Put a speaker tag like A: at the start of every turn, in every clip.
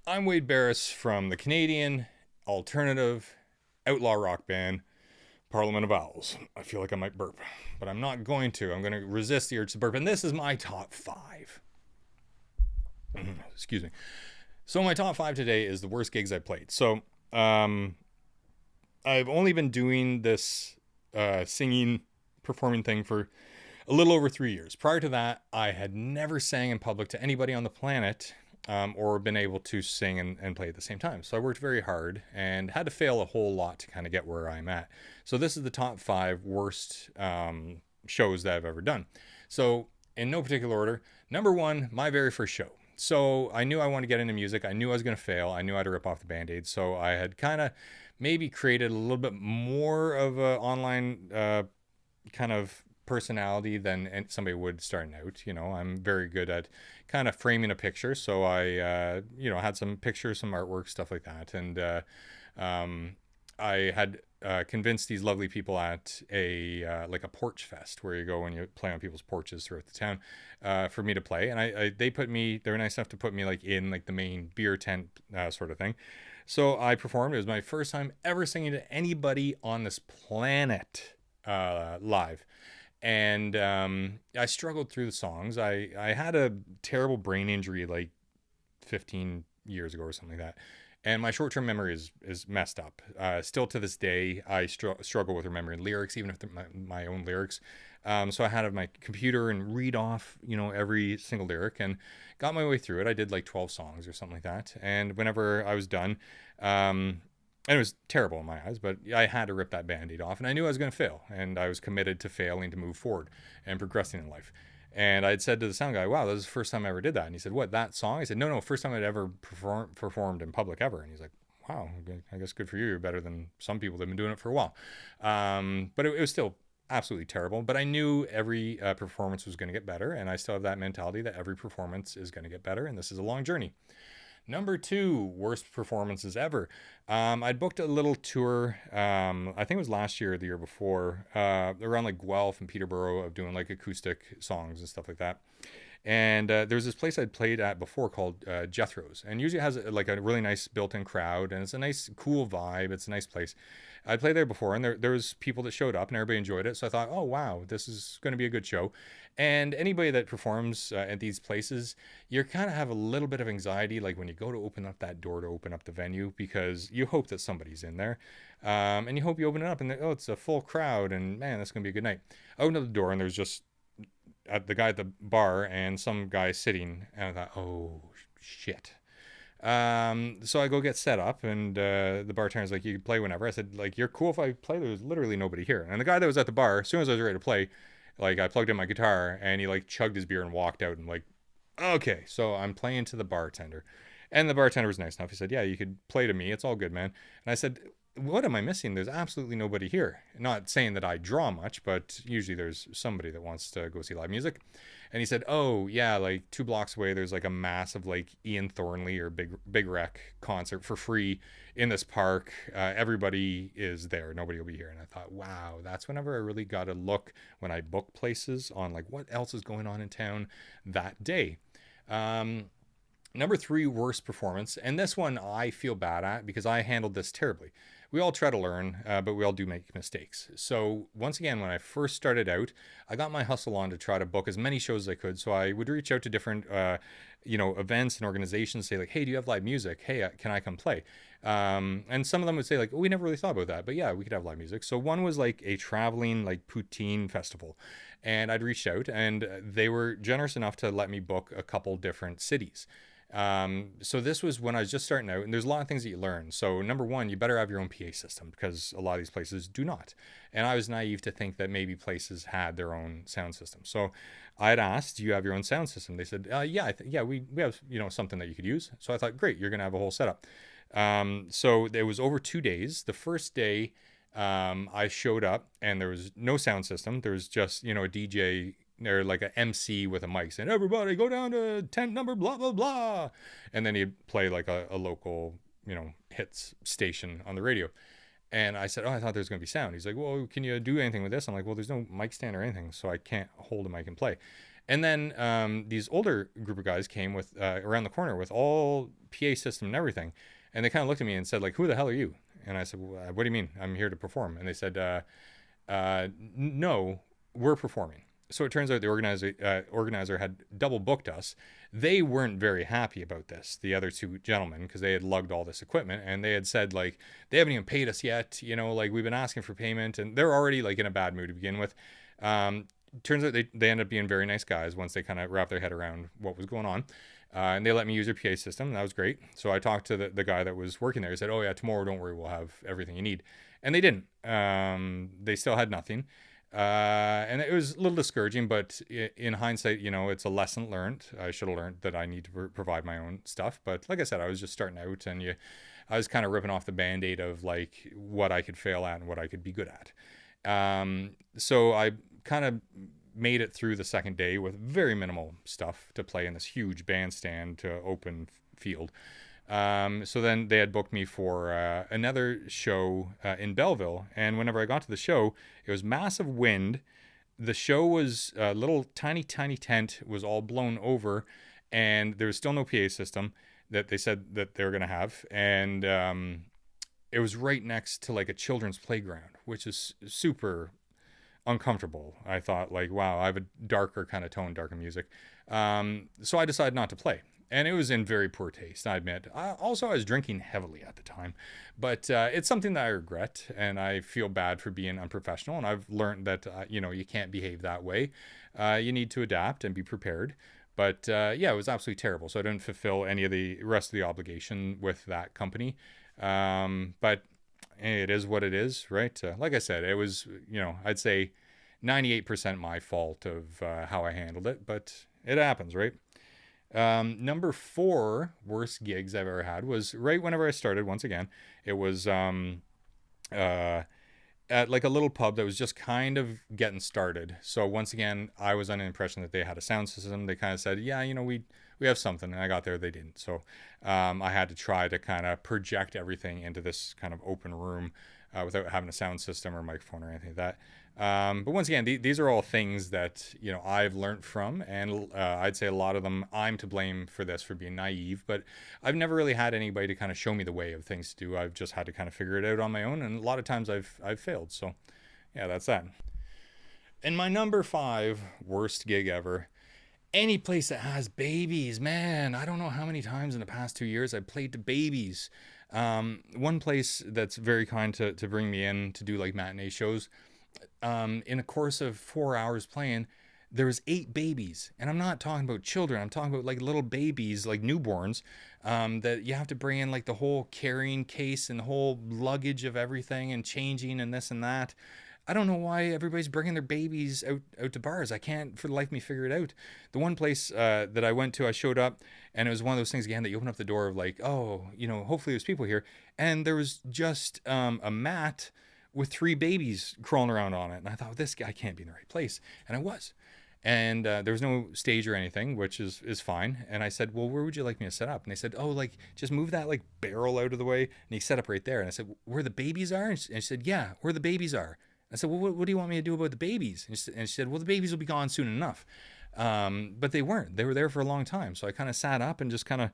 A: I'm Wade Barris from the Canadian alternative outlaw rock band Parliament of Owls. I feel like I might burp, but I'm not going to. I'm going to resist the urge to burp, and this is my top five. Excuse me. So my top five today is the worst gigs I played. So um, I've only been doing this singing, performing thing for a little over 3 years. Prior to that, I had never sang in public to anybody on the planet, or been able to sing and play at the same time. So I worked very hard and had to fail a whole lot to kind of get where I'm at. So this is the top five worst shows that I've ever done. So in no particular order, number one, my very first show. So I knew I wanted to get into music. I knew I was going to fail. I knew I had to rip off the band-aid. So I had kind of maybe created a little bit more of an online kind of personality than somebody would starting out. I'm very good at kind of framing a picture. So I, had some pictures, some artwork, stuff like that. And I had convinced these lovely people at a like a porch fest where you go and you play on people's porches throughout the town for me to play. And they were nice enough to put me like in like the main beer tent sort of thing. So I performed. It was my first time ever singing to anybody on this planet live. And I struggled through the songs. I had a terrible brain injury like 15 years ago or something like that. And my short-term memory is messed up. Still to this day, I struggle with remembering lyrics, even if they're my own lyrics. So I had to have my computer and read off, every single lyric and got my way through it. I did like 12 songs or something like that. And whenever I was done, and it was terrible in my eyes, but I had to rip that band-aid off. And I knew I was going to fail. And I was committed to failing to move forward and progressing in life. And I'd said to the sound guy, wow, that was the first time I ever did that. And he said, what, that song? I said, no, first time I'd ever performed in public ever. And he's like, wow, I guess good for you. You're better than some people that have been doing it for a while. But it was still absolutely terrible. But I knew every performance was going to get better. And I still have that mentality that every performance is going to get better. And this is a long journey. Number two, worst performances ever. I'd booked a little tour, I think it was last year or the year before, around like Guelph and Peterborough of doing like acoustic songs and stuff like that. And there was this place I'd played at before called Jethro's. And usually it has like a really nice built-in crowd. And it's a nice, cool vibe. It's a nice place. I played there before, and there was people that showed up, and everybody enjoyed it. So I thought, oh, wow, this is going to be a good show. And anybody that performs at these places, you kind of have a little bit of anxiety, like when you go to open up that door to open up the venue, because you hope that somebody's in there. And you hope you open it up, and it's a full crowd, and man, that's going to be a good night. I opened up the door, and there's just the guy at the bar and some guy sitting, and I thought, oh, shit. So I go get set up, and the bartender's like, you can play whenever. I said, like, you're cool if I play? There's literally nobody here. And the guy that was at the bar, as soon as I was ready to play, like, I plugged in my guitar, and he like chugged his beer and walked out. And like, okay, so I'm playing to the bartender. And the bartender was nice enough. He said, yeah, you could play to me. It's all good, man. And I said, what am I missing? There's absolutely nobody here. Not saying that I draw much, but usually there's somebody that wants to go see live music. And he said, oh, yeah, like 2 blocks away, there's like a massive like Ian Thornley or Big Wreck concert for free in this park. Everybody is there. Nobody will be here. And I thought, wow, that's whenever I really got to look when I book places on like what else is going on in town that day. Number three, worst performance. And this one I feel bad at because I handled this terribly. We all try to learn, but we all do make mistakes. So once again, when I first started out, I got my hustle on to try to book as many shows as I could. So I would reach out to different, events and organizations, say like, hey, do you have live music? Hey, can I come play? And some of them would say like, oh, we never really thought about that, but yeah, we could have live music. So one was like a traveling like poutine festival. And I'd reached out, and they were generous enough to let me book a couple different cities. So this was when I was just starting out, and there's a lot of things that you learn. So number one, you better have your own PA system because a lot of these places do not. And I was naive to think that maybe places had their own sound system. So I had asked, do you have your own sound system? They said, yeah, we have, something that you could use. So I thought, great, you're going to have a whole setup. So it was over 2 days. The first day, I showed up and there was no sound system. There was just, a DJ or like an MC with a mic saying, everybody go down to tent number blah, blah, blah. And then he'd play like a local, hits station on the radio. And I said, oh, I thought there was going to be sound. He's like, well, can you do anything with this? I'm like, well, there's no mic stand or anything, so I can't hold a mic and play. And then these older group of guys came with around the corner with all PA system and everything, and they kind of looked at me and said like, "Who the hell are you?" And I said, well, "What do you mean? I'm here to perform." And they said, "No, we're performing." So it turns out the organizer had double booked us. They weren't very happy about this, the other two gentlemen, because they had lugged all this equipment and they had said like they haven't even paid us yet. You know, like we've been asking for payment, and they're already like in a bad mood to begin with. Um, Turns out they end up being very nice guys once they kind of wrap their head around what was going on. And they let me use their PA system. That was great. So I talked to the guy that was working there. He said, "Oh yeah, tomorrow, don't worry, we'll have everything you need." And they didn't. They still had nothing. And it was a little discouraging, but in hindsight, you know, it's a lesson learned. I should have learned that I need to provide my own stuff. But like I said, I was just starting out, and I was kind of ripping off the band-aid of like what I could fail at and what I could be good at. So I kind of made it through the second day with very minimal stuff to play in this huge bandstand to open field. So then they had booked me for another show in Belleville. And whenever I got to the show, it was massive wind. The show was a little tiny tent, was all blown over, and there was still no PA system that they said that they were going to have. And it was right next to like a children's playground, which is super uncomfortable. I thought like, wow, I have a darker kind of tone, darker music. So I decided not to play. And it was in very poor taste, I admit. I was drinking heavily at the time. But it's something that I regret, and I feel bad for being unprofessional. And I've learned that, you can't behave that way. You need to adapt and be prepared. But yeah, it was absolutely terrible. So I didn't fulfill any of the rest of the obligation with that company. But it is what it is, right? Like I said, it was, I'd say 98% my fault of how I handled it. But it happens, right? Number 4 worst gigs I've ever had was right whenever I started. Once again, it was at like a little pub that was just kind of getting started. So once again, I was under the impression that they had a sound system. They kind of said, yeah, we have something. And I got there, they didn't. So I had to try to kind of project everything into this kind of open room without having a sound system or microphone or anything like that. But once again, these are all things that, I've learned from, and I'd say a lot of them I'm to blame for this, for being naive, but I've never really had anybody to kind of show me the way of things to do. I've just had to kind of figure it out on my own, and a lot of times I've failed. So yeah, that's that. And my number 5 worst gig ever, any place that has babies, man. I don't know how many times in the past 2 years I've played to babies. One place that's very kind to bring me in to do like matinee shows, in a course of 4 hours playing, there was 8 babies. And I'm not talking about children. I'm talking about like little babies, like newborns, that you have to bring in like the whole carrying case and the whole luggage of everything and changing and this and that. I don't know why everybody's bringing their babies out to bars. I can't for the life of me figure it out. The one place that I went to, I showed up, and it was one of those things again that you open up the door of like, oh, hopefully there's people here. And there was just a mat with 3 babies crawling around on it. And I thought, this guy can't be in the right place. And I was. And there was no stage or anything, which is fine. And I said, well, where would you like me to set up? And they said, oh, like, just move that, like, barrel out of the way. And he set up right there. And I said, where the babies are? And she said, yeah, where the babies are. I said, well, what do you want me to do about the babies? And she said, well, the babies will be gone soon enough. But they weren't. They were there for a long time. So I kind of sat up and just kind of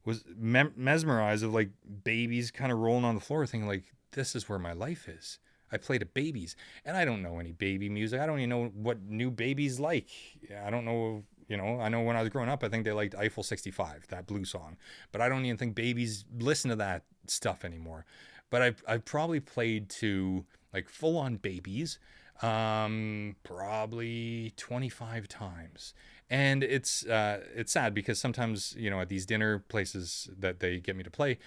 A: was mesmerized of, like, babies kind of rolling on the floor, thinking, like, this is where my life is. I play to babies, and I don't know any baby music. I don't even know what new babies like. I don't know, I know when I was growing up, I think they liked Eiffel 65, that blue song, but I don't even think babies listen to that stuff anymore. But I've probably played to like full on babies, probably 25 times. And it's sad because sometimes, at these dinner places that they get me to play,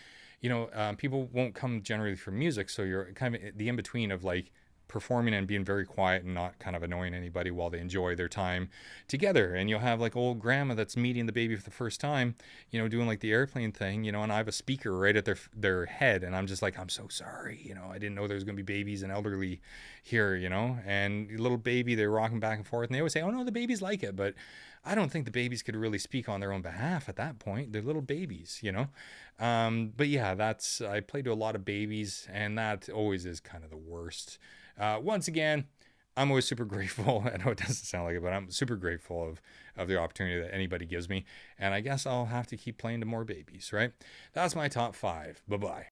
A: people won't come generally for music. So you're kind of the in-between of like performing and being very quiet and not kind of annoying anybody while they enjoy their time together. And you'll have like old grandma that's meeting the baby for the first time, doing like the airplane thing, and I have a speaker right at their head. And I'm just like, I'm so sorry. I didn't know there was going to be babies and elderly here, and little baby, they're rocking back and forth. And they always say, oh no, the babies like it. But I don't think the babies could really speak on their own behalf at that point. They're little babies, But yeah, I played to a lot of babies, and that always is kind of the worst. Once again, I'm always super grateful. I know it doesn't sound like it, but I'm super grateful of the opportunity that anybody gives me. And I guess I'll have to keep playing to more babies, right? That's my top 5. Bye-bye.